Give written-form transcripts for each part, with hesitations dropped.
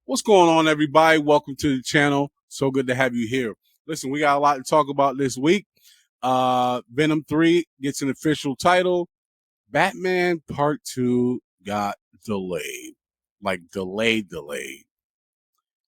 What's going on, everybody? Welcome to the channel. So good to have you here. Listen, we got a lot to talk about this week. Venom 3 gets an official title. Batman Part 2 got delayed. Like, delayed.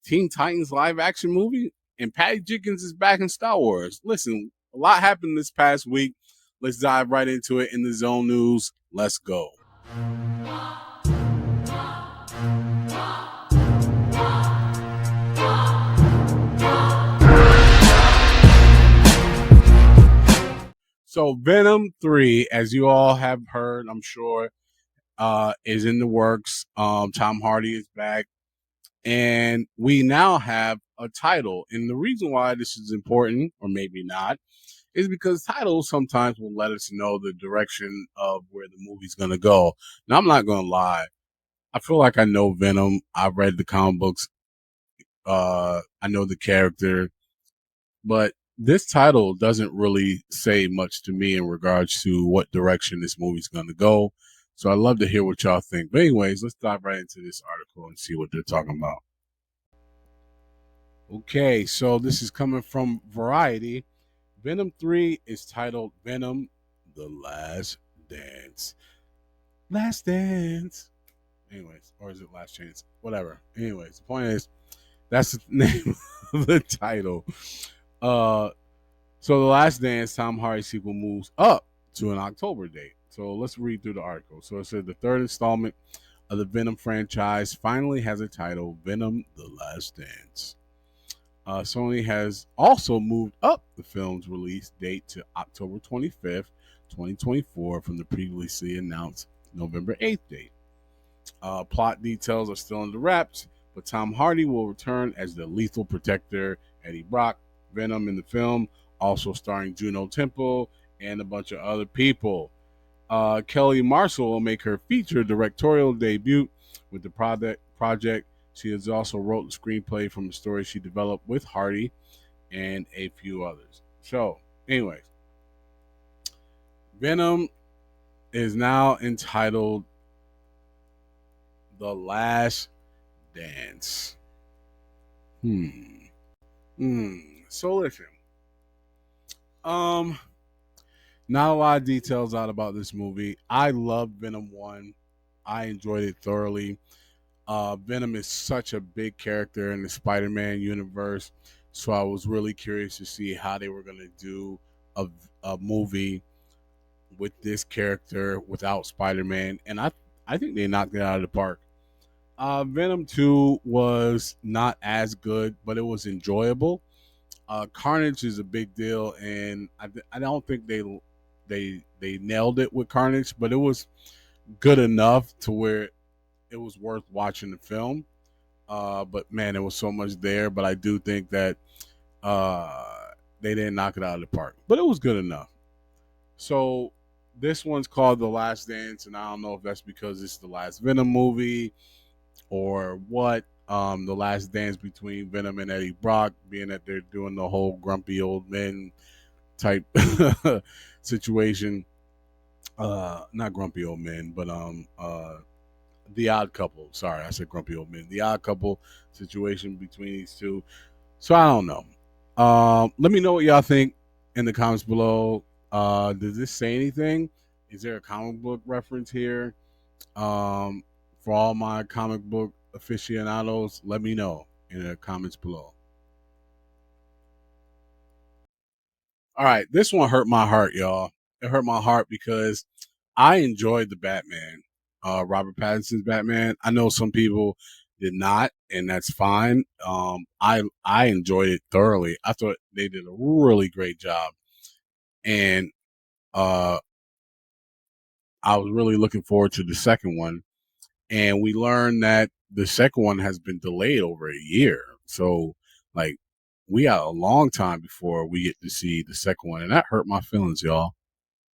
Teen Titans live action movie. And Patty Jenkins is back in Star Wars. Listen, a lot happened this past week. Let's dive right into it in the Zone News. Let's go. So Venom 3, as you all have heard, I'm sure, is in the works. Tom Hardy is back. And we now have a title. And the reason why this is important, or maybe not, is because titles sometimes will let us know the direction of where the movie's going to go. Now, I'm not going to lie. I feel like I know Venom. I've read the comic books. I know the character. But this title doesn't really say much to me in regards to what direction this movie's going to go. So I'd love to hear what y'all think. But anyways, let's dive right into this article and see what they're talking about. Okay, so this is coming from Variety. Venom 3 is titled Venom The Last Dance. Last Dance. Anyways, or is it Last Chance? Whatever. Anyways, the point is, that's the name of the title. Uh, So The Last Dance Tom Hardy sequel moves up to an October date. So let's read through the article. So it said the third installment of the Venom franchise finally has a title, Venom The Last Dance. Sony has also moved up the film's release date to October 25th, 2024 from the previously announced November 8th date. Plot details are still in the wraps, but Tom Hardy will return as the lethal protector Eddie Brock, Venom in the film, also starring Juno Temple and a bunch of other people. Kelly Marshall will make her feature directorial debut with the project. She has also wrote the screenplay from the story she developed with Hardy and a few others. So, anyways, Venom is now entitled The Last Dance. So listen. Um, Not a lot of details out about this movie. I love Venom 1. I enjoyed it thoroughly. Venom is such a big character in the Spider-Man universe, so I was really curious to see how they were going to do a movie with this character without Spider-Man, and I think they knocked it out of the park. Venom 2 was not as good, but it was enjoyable. Carnage is a big deal, and I don't think they nailed it with Carnage, but it was good enough to where it was worth watching the film. But man, there was so much there. But I do think that they didn't knock it out of the park, but it was good enough. So this one's called The Last Dance, and I don't know if that's because it's the last Venom movie or what. The last dance between Venom and Eddie Brock, being that they're doing the whole grumpy old men type situation. Not grumpy old men, but the odd couple. Sorry, I said grumpy old men. The odd couple situation between these two. So I don't know. Let me know what y'all think in the comments below. Does this say anything? Is there a comic book reference here? For all my comic book aficionados, let me know in the comments below. All right, this one hurt my heart, y'all. It hurt my heart because I enjoyed the Batman, Robert Pattinson's Batman. I know some people did not, and that's fine. I enjoyed it thoroughly. I thought they did a really great job, and uh, I was really looking forward to the second one. And we learned that the second one has been delayed over a year. So, like, we got a long time before we get to see the second one, and that hurt my feelings, y'all.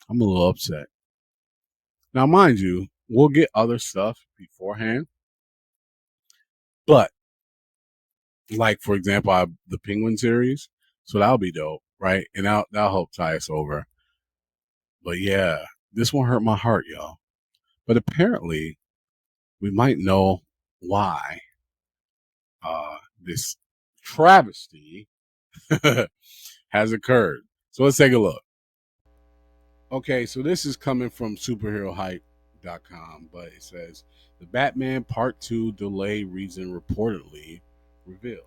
I'm a little upset. Now, mind you, we'll get other stuff beforehand, but like for example, the Penguin series, so that'll be dope, right? And that'll help tie us over. But yeah, this one hurt my heart, y'all. But apparently, we might know why. this travesty has occurred. So let's take a look. Okay, so this is coming from superherohype.com, but it says the Batman Part 2 delay reason reportedly revealed.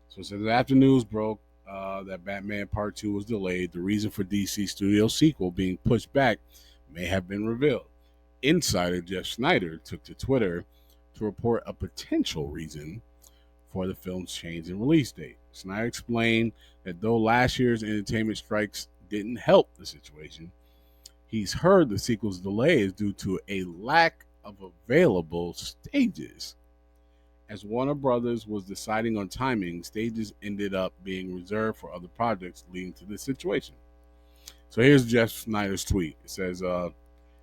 So it says after news broke that Batman Part 2 was delayed, the reason for DC Studios' sequel being pushed back may have been revealed. Insider Jeff Snyder took to Twitter to report a potential reason for the film's change in release date. Snyder explained that though last year's entertainment strikes didn't help the situation, he's heard the sequel's delay is due to a lack of available stages. As Warner Brothers was deciding on timing, stages ended up being reserved for other projects, leading to this situation. So here's Jeff Snyder's tweet. It says,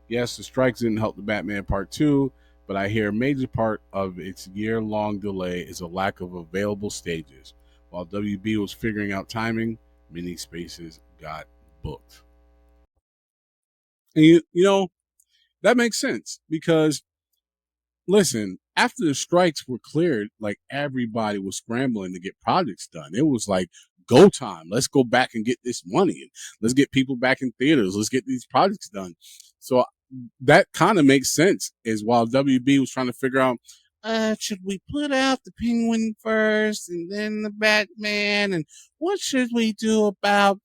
yes, the strikes didn't help the Batman Part 2, but I hear a major part of its year-long delay is a lack of available stages. While WB was figuring out timing, many spaces got booked. And that makes sense because listen, after the strikes were cleared, like everybody was scrambling to get projects done. It was like go time. Let's go back and get this money. Let's get people back in theaters. Let's get these projects done. So that kind of makes sense. Is while WB was trying to figure out, should we put out the Penguin first and then the Batman, and what should we do about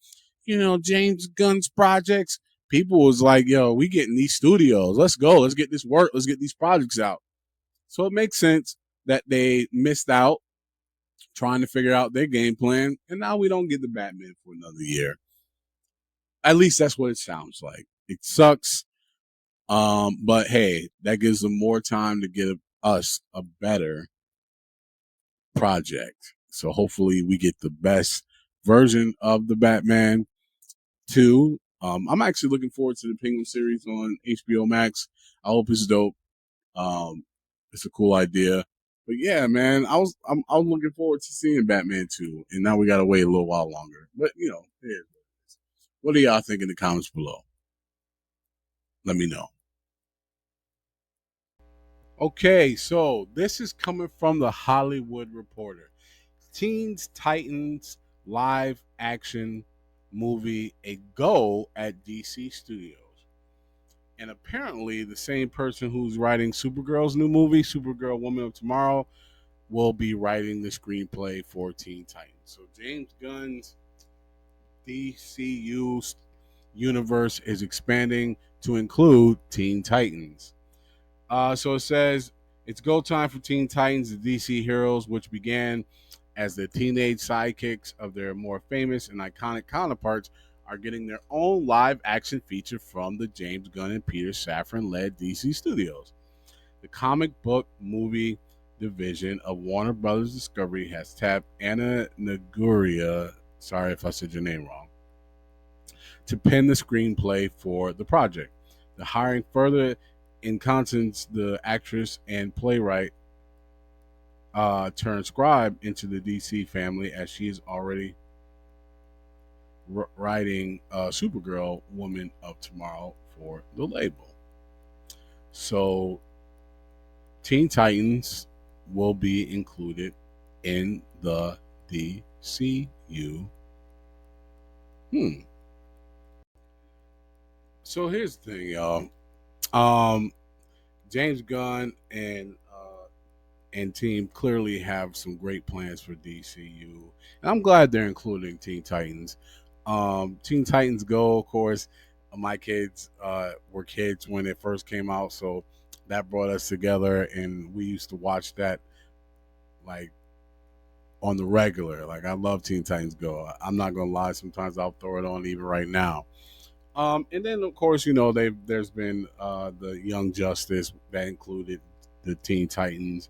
James Gunn's projects? People was like, yo, we getting these studios. Let's go. Let's get this work. Let's get these projects out. So it makes sense that they missed out trying to figure out their game plan, and now we don't get the Batman for another year. At least that's what it sounds like. It sucks, but hey, that gives them more time to get us a better project. So hopefully we get the best version of the Batman 2. I'm actually looking forward to the Penguin series on HBO Max. I hope it's dope. It's a cool idea. But yeah, man, I was looking forward to seeing Batman 2, and now we gotta wait a little while longer. But yeah. What do y'all think in the comments below? Let me know. Okay, so this is coming from the Hollywood Reporter. Teens Titans live action movie a go at DC Studios. And apparently, the same person who's writing Supergirl's new movie, Supergirl Woman of Tomorrow, will be writing the screenplay for Teen Titans. So James Gunn's DCU universe is expanding to include Teen Titans. So it says it's go time for Teen Titans, the DC heroes, which began as the teenage sidekicks of their more famous and iconic counterparts, are getting their own live action feature from the James Gunn and Peter Safran led DC Studios. The comic book movie division of Warner Brothers Discovery has tapped Anna Naguria, sorry if I said your name wrong, to pen the screenplay for the project. The hiring further incontinence the actress and playwright turned scribe into the DC family, as she is already writing Supergirl Woman of Tomorrow for the label. So Teen Titans will be included in the DCU. So here's the thing, y'all. James Gunn and team clearly have some great plans for DCU, and I'm glad they're including Teen Titans. Teen Titans Go, of course. My kids were kids when it first came out, so that brought us together, and we used to watch that like on the regular. Like I love Teen Titans Go. I'm not gonna lie. Sometimes I'll throw it on even right now. And then of course, there's been the Young Justice that included the Teen Titans.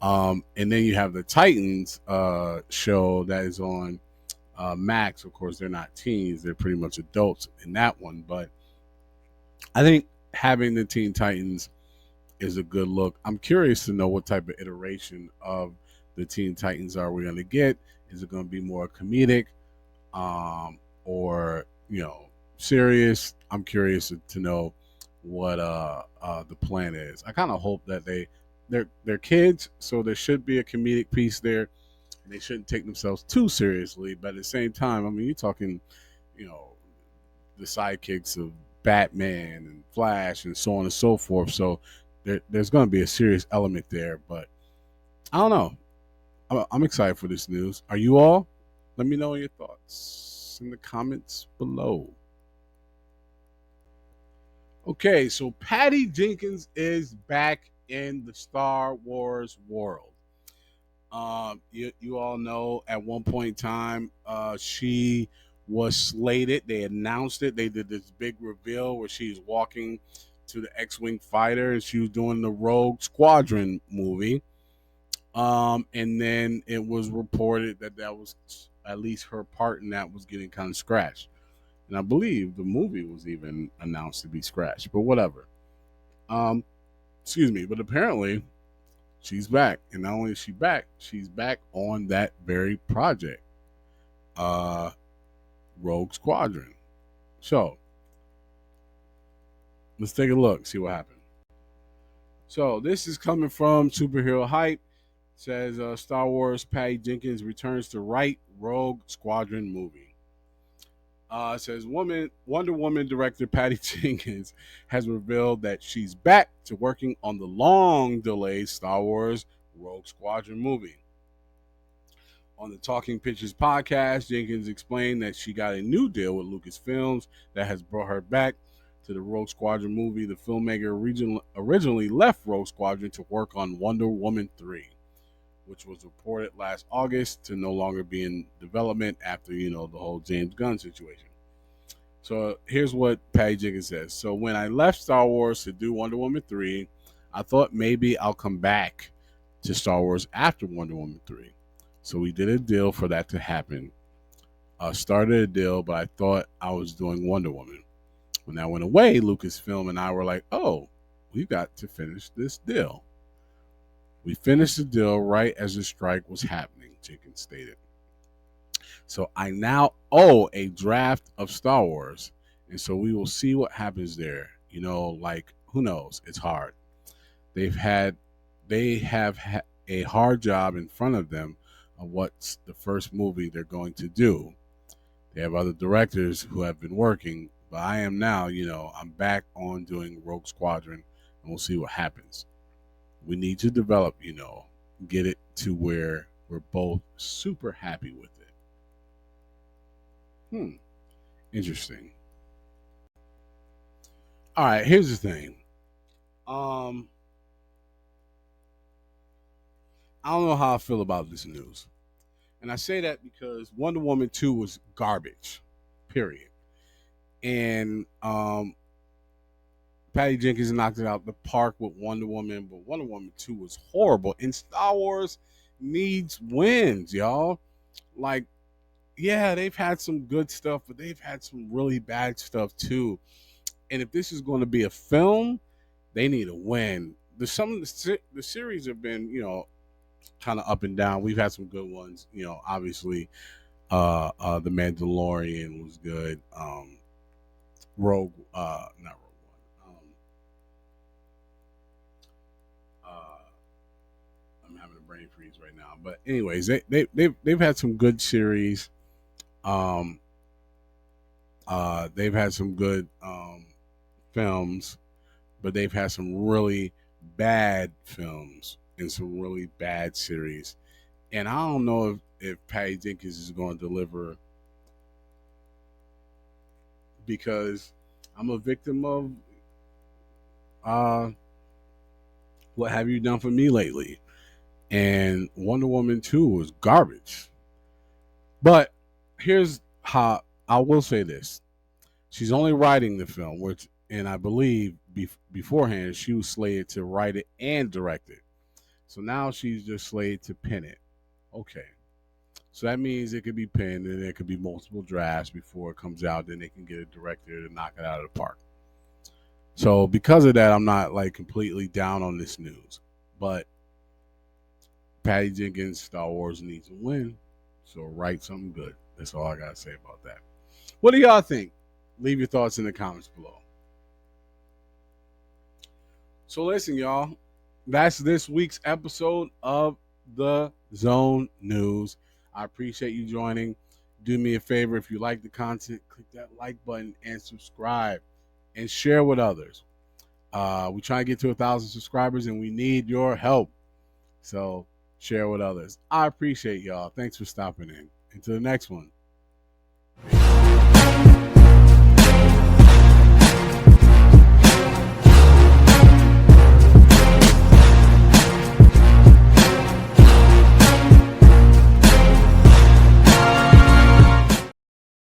And then you have the Titans show that is on Max. Of course, they're not teens; they're pretty much adults in that one. But I think having the Teen Titans is a good look. I'm curious to know what type of iteration of the Teen Titans are we going to get. Is it going to be more comedic, or serious? I'm curious to know what the plan is. I kind of hope that they they're kids, so there should be a comedic piece there, and they shouldn't take themselves too seriously. But at the same time, I mean, you're talking, you know, the sidekicks of Batman and Flash and so on and so forth. So there's going to be a serious element there. But I don't know. I'm excited for this news. Are you all? Let me know your thoughts in the comments below. Okay, so Patty Jenkins is back in the Star Wars world. You all know at one point in time, she was slated. They announced it. They did this big reveal where she's walking to the X-wing fighter, and she was doing the Rogue Squadron movie. And then it was reported that that was at least her part in that was getting kind of scratched. And I believe the movie was even announced to be scratched, but whatever. Um, excuse me, but apparently she's back, and not only is she's back on that very project, uh, Rogue Squadron. So let's take a look, see what happened. So this is coming from Superhero Hype. It says Star Wars Patty Jenkins returns to write Rogue Squadron movie. It says Wonder Woman director Patty Jenkins has revealed that she's back to working on the long delayed Star Wars Rogue Squadron movie. On the Talking Pictures podcast, Jenkins explained that she got a new deal with Lucasfilms that has brought her back to the Rogue Squadron movie. The filmmaker originally left Rogue Squadron to work on Wonder Woman 3, which was reported last August to no longer be in development after, the whole James Gunn situation. So here's what Patty Jenkins says. So when I left Star Wars to do Wonder Woman 3, I thought maybe I'll come back to Star Wars after Wonder Woman 3. So we did a deal for that to happen. Started a deal, but I thought I was doing Wonder Woman. When that went away, Lucasfilm and I were like, oh, we've got to finish this deal. We finished the deal right as the strike was happening, Jenkins stated. So I now owe a draft of Star Wars, and so we will see what happens there. Like who knows? It's hard. They have a hard job in front of them of what's the first movie they're going to do. They have other directors who have been working, but I am now, I'm back on doing Rogue Squadron, and we'll see what happens. We need to develop, get it to where we're both super happy with it. Interesting. All right, here's the thing. Um, I don't know how I feel about this news. And I say that because Wonder Woman 2 was garbage. Period. And Patty Jenkins knocked it out the park with Wonder Woman, but Wonder Woman 2 was horrible. And Star Wars needs wins, y'all. Like, yeah, they've had some good stuff, but they've had some really bad stuff too. And if this is going to be a film, they need a win. Some of the series have been, kind of up and down. We've had some good ones, obviously. The Mandalorian was good. Rogue, not Rogue One. Uh, I'm having a brain freeze right now. But anyways, they've had some good series. Um, they've had some good films, but they've had some really bad films and some really bad series. And I don't know if Patty Jenkins is going to deliver because I'm a victim of uh, what have you done for me lately? And Wonder Woman 2 was garbage. But here's how I will say this. She's only writing the film, and I believe beforehand she was slated to write it and direct it. So now she's just slated to pin it. Okay. So that means it could be pinned and there could be multiple drafts before it comes out. Then they can get a director to knock it out of the park. So because of that, I'm not like completely down on this news. But Patty Jenkins, Star Wars needs a win. So write something good. That's all I gotta say about that. What do y'all think? Leave your thoughts in the comments below. So listen, y'all. that's this week's episode of the Zone News. I appreciate you joining. Do me a favor, if you like the content, click that like button and subscribe and share with others. We try to get to 1,000 subscribers and we need your help. So share with others. I appreciate y'all. Thanks for stopping in. Until the next one.